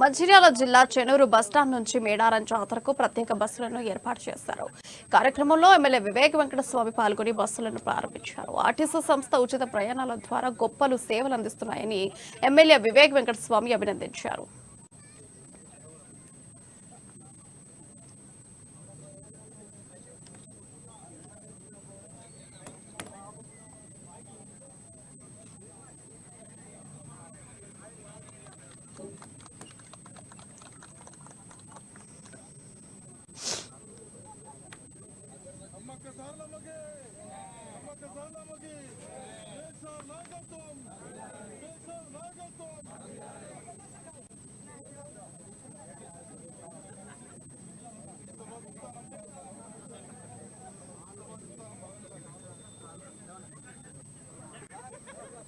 మంచిర్యాల జిల్లా చెనూరు బస్టాండ్ నుంచి మేడారం జాతరకు ప్రత్యేక బస్సులను ఏర్పాటు చేశారు. కార్యక్రమంలో ఎమ్మెల్యే వివేక్ వెంకటస్వామి పాల్గొని బస్సులను ప్రారంభించారు. ఆర్టీసీ సంస్థ ఉచిత ప్రయాణాల ద్వారా గొప్పలు సేవలు అందిస్తున్నాయని ఎమ్మెల్యే వివేక్ వెంకటస్వామి అభినందించారు.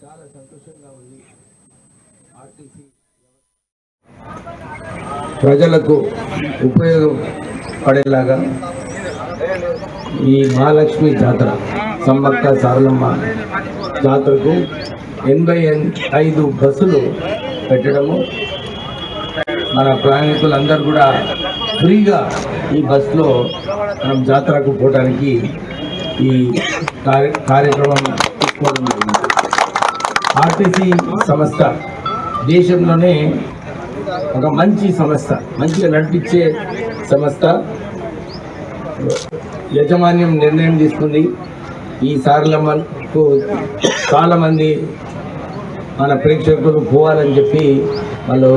చాలా సంతోషంగా ఉంది. ఆర్టీసీ ప్రజలకు ఉపయోగపడేలాగా ఈ మహాలక్ష్మి జాతర సమ్మక్క సారలమ్మ జాతరకు 85 బస్సులు పెట్టడము, మన ప్రయాణికులందరూ కూడా ఫ్రీగా ఈ బస్సులో మనం జాతరకు పోవడానికి ఈ కార్యక్రమం తీసుకోవడం జరిగింది. ఆర్టీసీ సంస్థ దేశంలోనే ఒక మంచి సంస్థ, మంచిగా నడిపించే సంస్థ. యాజమాన్యం నిర్ణయం తీసుకుంది. ఈ సారలమ్మకు చాలామంది మన ప్రేక్షకులు పోవాలని చెప్పి వాళ్ళు